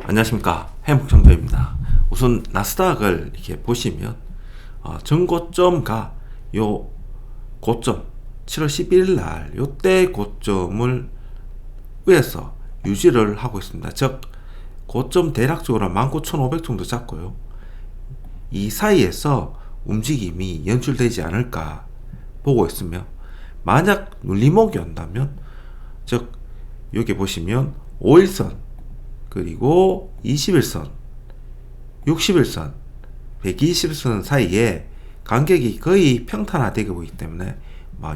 안녕하십니까, 해묵정도입니다. 우선 나스닥을 이렇게 보시면 전고점과 요 고점 7월 11일 날 요때 고점을 위에서 유지를 하고 있습니다. 즉 고점 대략적으로 19,500 정도 잡고요, 이 사이에서 움직임이 연출되지 않을까 보고 있으며, 만약 눌림목이 온다면, 즉 여기 보시면 5일선 그리고 21선, 61선, 120선 사이에 간격이 거의 평탄화되고 있기 때문에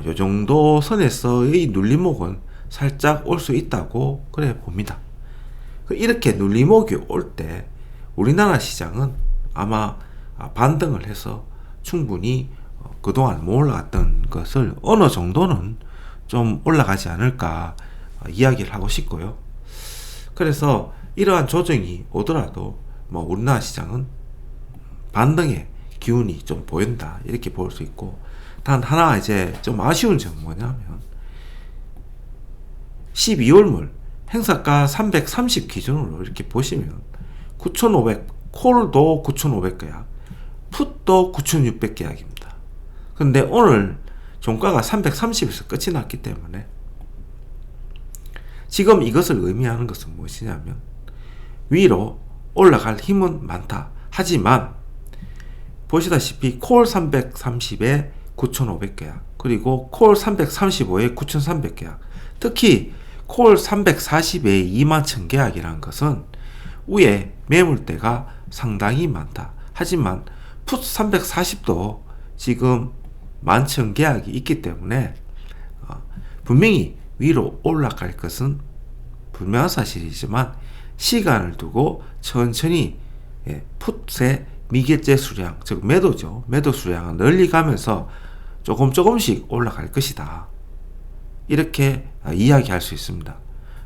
요 정도 선에서의 눌림목은 살짝 올 수 있다고 그래 봅니다. 이렇게 눌림목이 올 때 우리나라 시장은 아마 반등을 해서 충분히 그동안 못 올라갔던 것을 어느 정도는 좀 올라가지 않을까 이야기를 하고 싶고요. 그래서 이러한 조정이 오더라도 우리나라 시장은 반등의 기운이 좀 보인다, 이렇게 볼 수 있고, 단 하나 이제 좀 아쉬운 점은 뭐냐면 12월물 행사가 330 기준으로 이렇게 보시면 9,500, 콜도 9,500 계약, 풋도 9,600 계약입니다. 근데 오늘 종가가 330에서 끝이 났기 때문에 지금 이것을 의미하는 것은 무엇이냐면 위로 올라갈 힘은 많다. 하지만 보시다시피 콜 330에 9,500 계약, 그리고 콜 335에 9,300 계약, 특히 콜 340에 21,000 계약이라는 것은 위에 매물대가 상당히 많다. 하지만 풋 340도 지금 11,000 계약이 있기 때문에 분명히 위로 올라갈 것은 분명한 사실이지만 시간을 두고 천천히 풋의 미결제 수량, 즉 매도죠, 매도 수량을 널리 가면서 조금씩 올라갈 것이다, 이렇게 이야기할 수 있습니다.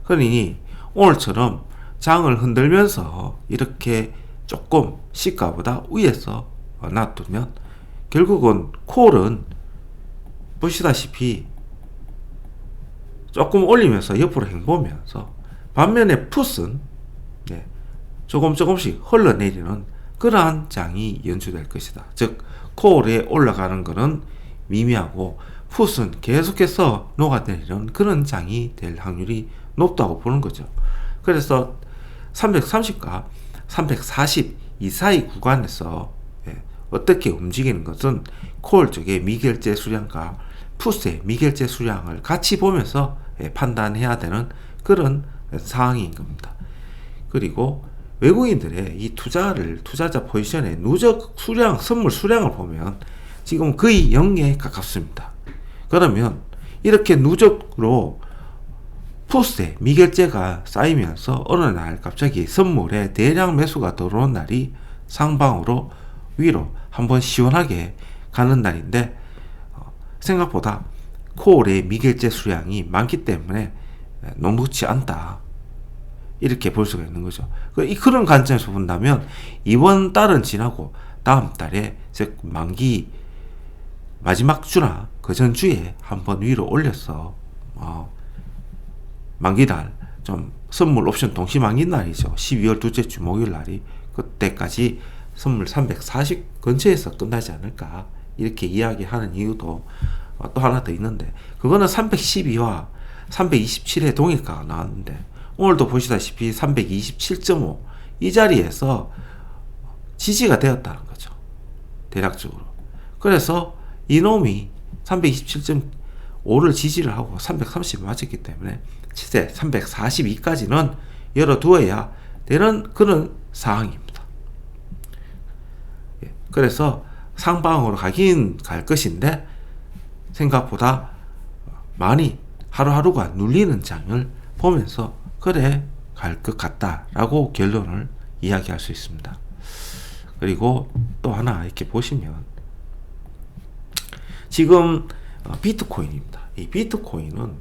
그러니 오늘처럼 장을 흔들면서 이렇게 조금 시가보다 위에서 놔두면 결국은 콜은 보시다시피 조금 올리면서 옆으로 횡보면서, 반면에 풋은 조금씩 흘러내리는 그러한 장이 연출될 것이다. 즉 콜에 올라가는 것은 미미하고 풋은 계속해서 녹아내리는 그런 장이 될 확률이 높다고 보는 거죠. 그래서 330과 340 이 사이 구간에서 어떻게 움직이는 것은 콜 쪽의 미결제 수량과 풋의 미결제 수량을 같이 보면서 판단해야 되는 그런 상황인 겁니다. 그리고 외국인들의 이 투자자 포지션의 누적 수량, 선물 수량을 보면 지금 거의 0에 가깝습니다. 그러면 이렇게 누적으로 풋의 미결제가 쌓이면서 어느 날 갑자기 선물에 대량 매수가 들어온 날이 상방으로 위로 한번 시원하게 가는 날인데, 생각보다 콜의 미결제 수량이 많기 때문에 녹록지 않다, 이렇게 볼 수가 있는 거죠. 그런 관점에서 본다면 이번 달은 지나고 다음 달에, 즉 만기 마지막 주나 그 전 주에 한번 위로 올려서 만기날 좀 선물 옵션 동시 만기 날이죠. 12월 둘째 주 목요일 날이, 그때까지 선물 340 근처에서 끝나지 않을까, 이렇게 이야기하는 이유도 또 하나 더 있는데, 그거는 312와 327의 동일가가 나왔는데 오늘도 보시다시피 327.5 이 자리에서 지지가 되었다는 거죠, 대략적으로. 그래서 이놈이 327.5를 지지를 하고 330을 맞았기 때문에 시세 342까지는 열어두어야 되는 그런 상황입니다. 그래서 상방으로 가긴 갈 것인데 생각보다 많이 하루하루가 눌리는 장을 보면서 그래 갈 것 같다라고 결론을 이야기할 수 있습니다. 그리고 또 하나 이렇게 보시면 지금 비트코인입니다. 이 비트코인은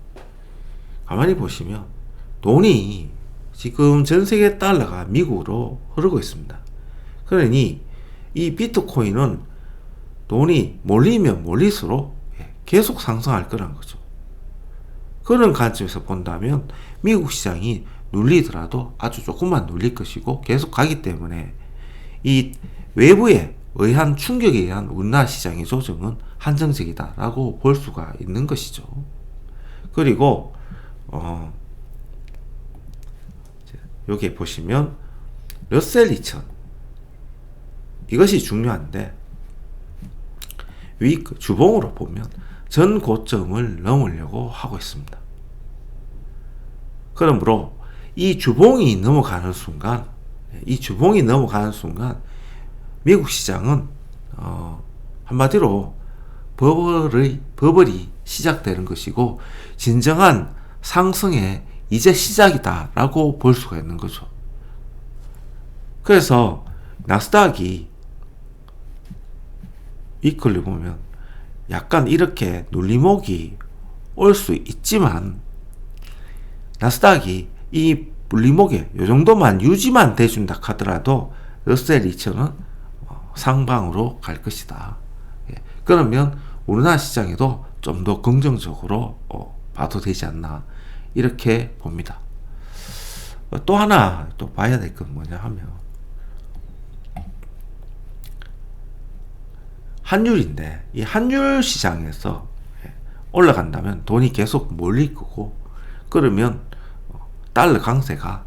가만히 보시면 돈이 지금 전 세계 달러가 미국으로 흐르고 있습니다. 그러니 이 비트코인은 돈이 몰리면 몰릴수록 계속 상승할 거란 거죠. 그런 관점에서 본다면 미국 시장이 눌리더라도 아주 조금만 눌릴 것이고 계속 가기 때문에 이 외부에 의한 충격에 의한 우리나라 시장의 조정은 한정적이다라고 볼 수가 있는 것이죠. 그리고 여기 보시면 러셀 2000 이것이 중요한데 위 주봉으로 보면 전 고점을 넘으려고 하고 있습니다. 그러므로 이 주봉이 넘어가는 순간 미국 시장은 한마디로 버블이 시작되는 것이고 진정한 상승의 이제 시작이다 라고 볼 수가 있는 거죠. 그래서 나스닥이 위클리 보면 약간 이렇게 눌림목이 올 수 있지만 나스닥이 이 눌림목에 이 정도만 유지만 돼준다 하더라도 러셀 2000은 상방으로 갈 것이다. 그러면 우리나라 시장에도 좀 더 긍정적으로 봐도 되지 않나 이렇게 봅니다. 또 하나 또 봐야 될 건 뭐냐 하면 환율인데 이 환율 시장에서 올라간다면 돈이 계속 몰릴 거고 그러면 달러 강세가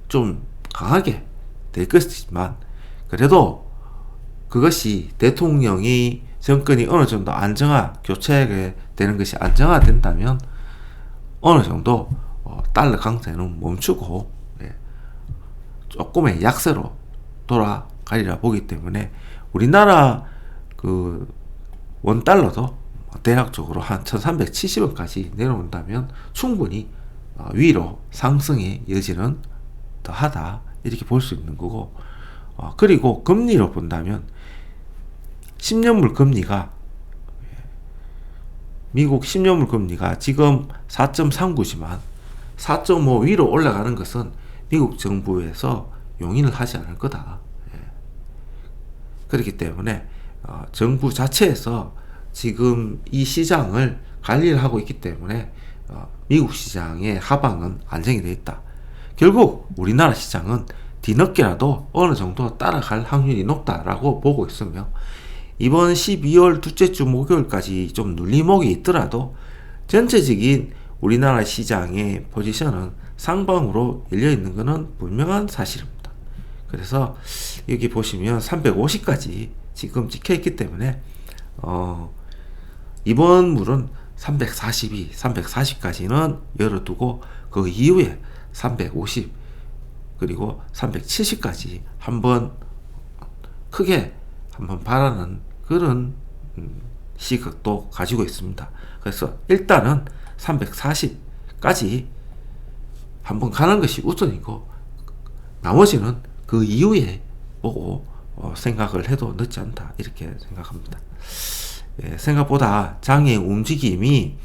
좀 강하게 될 것이지만 그래도 그것이 대통령이 정권이 어느 정도 교체가 되는 것이 안정화된다면 어느 정도 달러 강세는 멈추고 조금의 약세로 돌아가리라 보기 때문에 우리나라 그 원달러도 대략적으로 한 1370원까지 내려온다면 충분히 위로 상승의 여지는 더하다 이렇게 볼 수 있는 거고 그리고 금리로 본다면 10년물 금리가 미국 10년물 금리가 지금 4.39지만 4.5 위로 올라가는 것은 미국 정부에서 용인을 하지 않을 거다. 그렇기 때문에 정부 자체에서 지금 이 시장을 관리를 하고 있기 때문에 미국 시장의 하방은 안정이 되어 있다. 결국 우리나라 시장은 뒤늦게라도 어느 정도 따라갈 확률이 높다라고 보고 있으며 이번 12월 둘째 주 목요일까지 좀 눌림목이 있더라도 전체적인 우리나라 시장의 포지션은 상방으로 열려 있는 것은 분명한 사실입니다. 그래서 여기 보시면 350까지 지금 찍혀 있기 때문에 이번 물은 342, 340까지는 열어두고 그 이후에 350 그리고 370까지 한번 크게 한번 바라는 그런 시각도 가지고 있습니다. 그래서 일단은 340까지 한번 가는 것이 우선이고 나머지는 그 이후에 보고 생각을 해도 늦지 않다 이렇게 생각합니다. 생각보다 장의 움직임이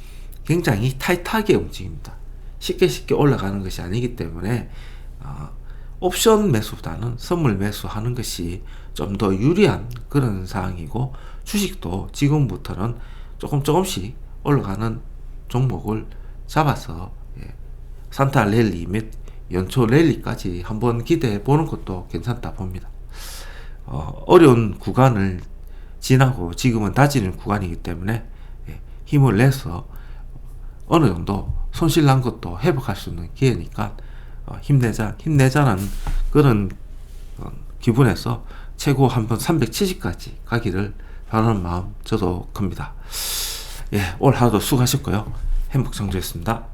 굉장히 타이트하게 움직입니다. 쉽게 올라가는 것이 아니기 때문에 옵션 매수보다는 선물 매수하는 것이 좀 더 유리한 그런 상황이고 주식도 지금부터는 조금씩 올라가는 종목을 잡아서 산타 랠리 및 연초 랠리까지 한번 기대해 보는 것도 괜찮다 봅니다. 어려운 구간을 지나고 지금은 다지는 구간이기 때문에 힘을 내서 어느 정도 손실 난 것도 회복할 수 있는 기회니까 힘내자는 그런 기분에서 최고 한번 370까지 가기를 바라는 마음 저도 큽니다. 오늘 하루도 수고하셨고요. 행복성주였습니다.